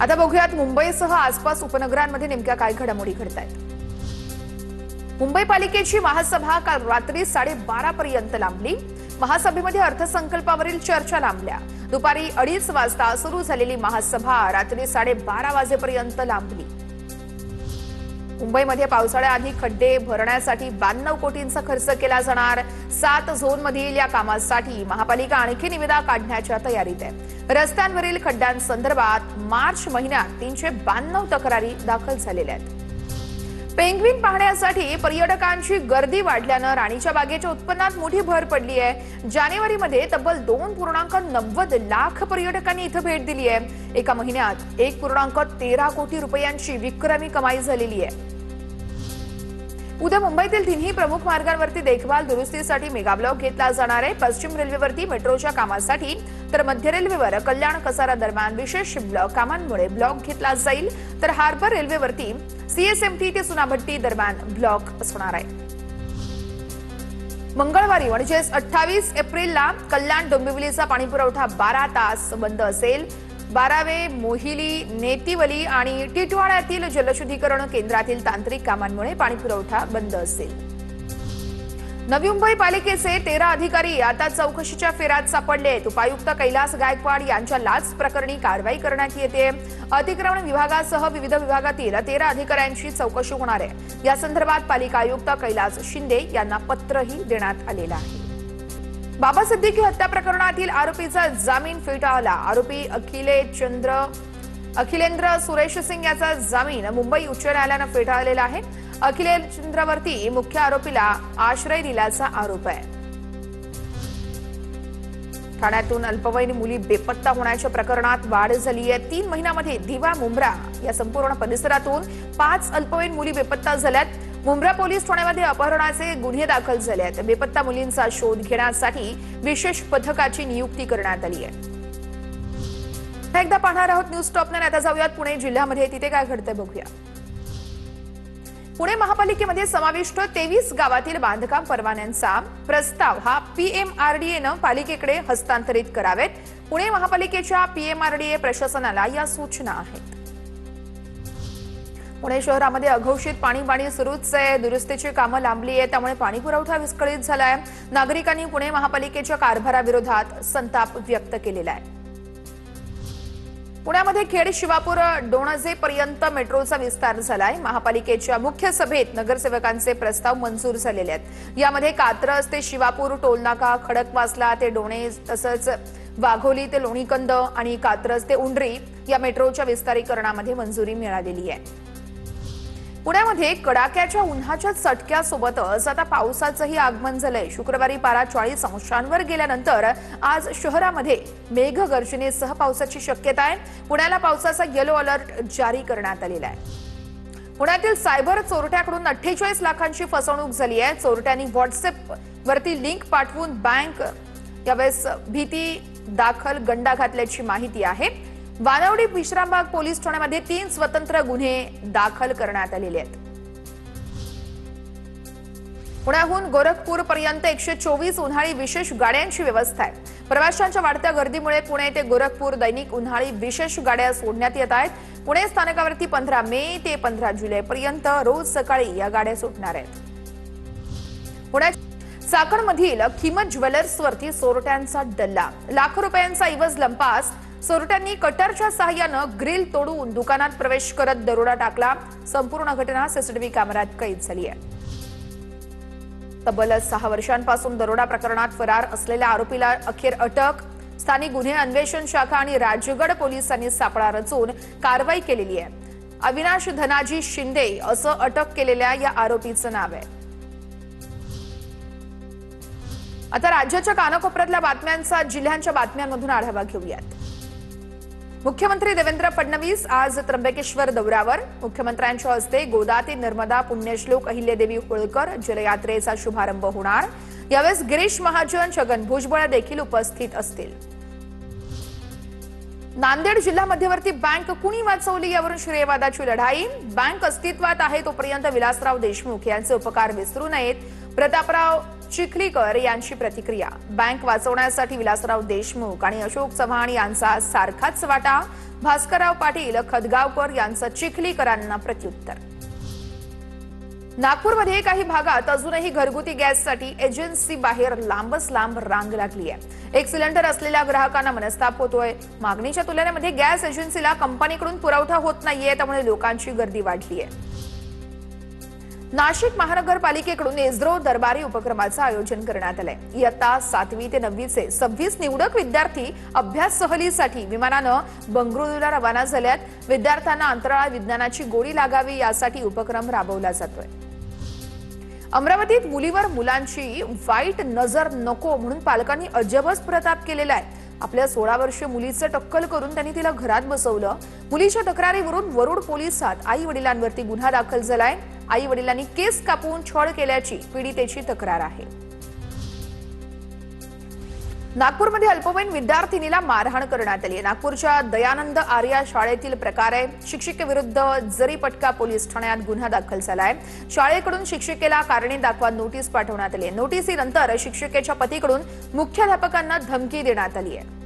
आता बघूयात मुंबईसह आसपास उपनगरांमध्ये नेमक्या काय घडामोडी घडतायत। मुंबई पालिकेची महासभा काल रात्री 12:30 पर्यंत लांबली। महासभेमध्ये अर्थसंकल्पावरील चर्चा लांबल्या। दुपारी 2:30 वाजता सुरू झालेली महासभा रात्री 12:30 वाजेपर्यंत लांबली। मुंबईमध्ये पावसाळ्याआधी खड्डे भरण्यासाठी 92 कोटींचा खर्च केला जाणार। 7 झोनमधील या कामासाठी महापालिका आणखी निविदा काढण्याच्या तयारीत आहे। रस्त्यांवरील खड्ड्यांसंदर्भात मार्च महिन्यात 392 तक्रारी दाखल झालेल्या आहेत। पेंग्विन पाहण्यासाठी पर्यटकांची गर्दी वाढल्यानं राणीच्या बागेच्या उत्पन्नात मोठी भर पडली आहे। जानेवारीमध्ये तब्बल 2.90 लाख पर्यटकांनी इथं भेट दिली आहे। एका महिन्यात 1.13 कोटी रुपयांची विक्रमी कमाई झालेली आहे। उद्या मुंबईतील तिन्ही प्रमुख मार्गांवरती देखभाल दुरुस्तीसाठी मेगा ब्लॉक घेतला जाणार आहे। पश्चिम रेल्वेवरती मेट्रोच्या कामासाठी तर मध्य रेल्वेवर कल्याण कसारा दरम्यान विशेष ब्लॉक कामांमुळे ब्लॉक घेतला जाईल। तर हार्बर रेल्वेवरती सीएसएमटी ते सुनाभट्टी दरम्यान ब्लॉक असणार आहे। मंगळवारी म्हणजेच 28 एप्रिलला कल्याण डोंबिवलीचा पाणीपुरवठा 12 तास बंद असेल। 12वे मोहिली, नेतिवली आणि टिटवाळ्यातील जलशुद्धीकरण केंद्रातील तांत्रिक कामांमुळे पाणीपुरवठा बंद असेल। नवी मुंबई पालिकेचे 13 अधिकारी आता चौकशीच्या फेऱ्यात सापडले आहेत। उपायुक्त कैलास गायकवाड यांच्या लाच प्रकरणी कारवाई करण्यात येते। अतिक्रमण विभागासह विविध विभागातील 13 अधिकाऱ्यांची चौकशी होणार आहे। या संदर्भात पालिका आयुक्त कैलास शिंदे यांना पत्रही देण्यात आलेलं आहे। बाबा सिद्दीकी हत्या प्रकरणातील आरोपीचा जामीन फेटाळला। आरोपी अखिलेंद्र सुरेश सिंग याचा जामीन मुंबई उच्च न्यायालयानं फेटाळलेला आहे। अखिलेंद्रवरती मुख्य आरोपीला आश्रय दिल्याचा आरोप आहे। ठाण्यातून अल्पवयीन मुली बेपत्ता होण्याच्या प्रकरणात वाढ झाली आहे। 3 महिन्यामध्ये दिवा मुंब्रा या संपूर्ण परिसरातून 5 अल्पवयीन मुली बेपत्ता झाल्यात। मुंब्रा पोलीस ठाण्यामध्ये अपहरणाचे गुन्हे दाखल झाले आहेत। बेपत्ता मुलींचा शोध घेण्यासाठी विशेष पथकाची नियुक्ती करण्यात आली आहे। एकदा पाहणार आहोत न्यूज टॉप 9। आता जाऊयात पुणे जिल्ह्यामध्ये, तिथे काय घडतंय बघूया। पुणे महापालिकेमध्ये समाविष्ट 23 गावातील बांधकाम परवान्यांचा प्रस्ताव हा पीएमआरडीएनं पालिकेकडे हस्तांतरित करावेत। पुणे महापालिकेच्या पीएमआरडीए प्रशासनाला या सूचना आहेत। पुणे शहरामध्ये अघोषित पाणी सुरूच आहे। दुरुस्तीची कामं लांबली आहेत, त्यामुळे पाणी पुरवठा विस्कळीत झालाय। नागरिकांनी पुणे महापालिकेच्या कारभाराविरोधात संताप व्यक्त केलेला आहे। पुण्यामध्ये खेड शिवापूर डोणजे पर्यंत मेट्रोचा विस्तार झालाय। महापालिकेच्या मुख्य सभेत नगरसेवकांचे प्रस्ताव मंजूर झालेले आहेत। यामध्ये कात्रज ते शिवापूर टोलनाका, खडकवासला ते डोणे, तसंच वाघोली ते लोणीकंद आणि कात्रज ते उंडरी या मेट्रोच्या विस्तारीकरणामध्ये मंजुरी मिळालेली आहे। पुण्यामध्ये कडाक्याच्या उन्हाच्या चटक्यासोबतच आता पावसाचंही आगमन झालंय। शुक्रवारी पारा 40 अंशांवर गेल्यानंतर आज शहरामध्ये मेघगर्जनेसह पावसाची शक्यता आहे। पुण्याला पावसाचा येलो अलर्ट जारी करण्यात आलेला आहे। पुण्यातील सायबर चोरट्याकडून 48 लाखांची फसवणूक झाली आहे। चोरट्यांनी व्हॉट्सअप वरती लिंक पाठवून बँक यावेळेस भीती दाखल गंडा घातल्याची माहिती आहे। वानवडी विश्रामबाग पोलीस ठाण्यामध्ये 3 स्वतंत्र गुन्हे दाखल करण्यात आलेले आहेत। पुण्याहून गोरखपूर पर्यंत 124 उन्हाळी विशेष गाड्यांची व्यवस्था आहे। प्रवाशांच्या वाढत्या गर्दीमुळे पुणे ते गोरखपूर दैनिक उन्हाळी विशेष गाड्या सोडण्यात येत आहेत। पुणे स्थानकावरती 15 मे ते 15 जुलै पर्यंत रोज सकाळी या गाड्या सुटणार आहेत। पुण्यात चाकणमधील किमत ज्वेलर्सवरती चोरट्यांचा डल्ला। लाखो रुपयांचा इवज लंपास चोरट्यांनी कटरच्या सहाय्यानं ग्रिल तोडून दुकानात प्रवेश करत दरोडा टाकला। संपूर्ण घटना सीसीटीव्ही कॅमेऱ्यात कैद झाली आहे। तब्बल 6 वर्षांपासून दरोडा प्रकरणात फरार असलेल्या आरोपीला अखेर अटक। स्थानिक गुन्हे अन्वेषण शाखा आणि राजगड पोलिसांनी सापळा रचून कारवाई केलेली आहे। अविनाश धनाजी शिंदे असं अटक केलेल्या या आरोपीचं नाव आहे। आता राज्याच्या कानाकोपऱ्यातल्या बातम्यांचा जिल्ह्यांच्या बातम्यांमधून आढावा घेऊयात। मुख्यमंत्री देवेंद्र फडणवीस आज त्र्यंबकेश्वर दौऱ्यावर। मुख्यमंत्र्यांच्या हस्ते गोदा ते नर्मदा पुण्यश्लोक अहिल्यादेवी होळकर जलयात्रेचा शुभारंभ होणार। यावेळेस गिरीश महाजन, छगन भुजबळ देखील उपस्थित असतील। नांदेड जिल्हा मध्यवर्ती बँक कुणी वाचवली यावरून श्रेयवादाची लढाई। बँक अस्तित्वात आहे तोपर्यंत विलासराव देशमुख यांचे उपकार विसरू नयेत। प्रतापराव चिखलीकर यांची प्रतिक्रिया। बँक वाचवण्यासाठी विलासराव देशमुख आणि अशोक चव्हाण यांचा सारखाच वाटा। भास्करराव पाटील खदगावकर यांचं चिखलीकरांना प्रत्युत्तर। नागपूरमध्ये काही भागात अजूनही घरगुती गॅससाठी एजन्सी बाहेर लांबच लांब रांग लागली आहे। एक सिलेंडर असलेल्या ग्राहकांना मनस्ताप होतोय। मागणीच्या तुलनेमध्ये गॅस एजन्सीला कंपनीकडून पुरवठा होत नाहीये, त्यामुळे लोकांची गर्दी वाढली आहे। नाशिक महानगरपालिकेकडून एस्रो दरबारी उपक्रमाचं आयोजन करण्यात आलंय। इयत्ता 7वी ते 9वीचे 26 निवडक विद्यार्थी अभ्यास सहलीसाठी विमानानं बंगळुरूला रवाना झाल्यात। विद्यार्थ्यांना अंतराळ विज्ञानाची गोडी लागावी यासाठी उपक्रम राबवला जातोय। अमरावतीत मुलीवर मुलांची वाईट नजर नको म्हणून पालकांनी अजबच प्रताप केलेला आहे। आपल्या 16 वर्षीय मुलीचं टक्कल करून त्यांनी तिला घरात बसवलं। मुलीच्या तक्रारीवरून वरुड पोलिसात आई वडिलांवरती गुन्हा दाखल झालाय। आई वडिलांनी केस कापून छळ केल्याची पीडितेची तक्रार आहे। नागपूरमध्ये अल्पवयीन विद्यार्थिनीला मारहाण करण्यात आली। नागपूरच्या दयानंद आर्या शाळेतील प्रकार आहे। शिक्षिकेविरुद्ध जरीपटका पोलीस ठाण्यात गुन्हा दाखल झालाय। शाळेकडून शिक्षिकेला कारणे दाखवा नोटीस पाठवण्यात आली आहे। नोटीसीनंतर शिक्षिकेच्या पतीकडून मुख्याध्यापकांना धमकी देण्यात आली आहे।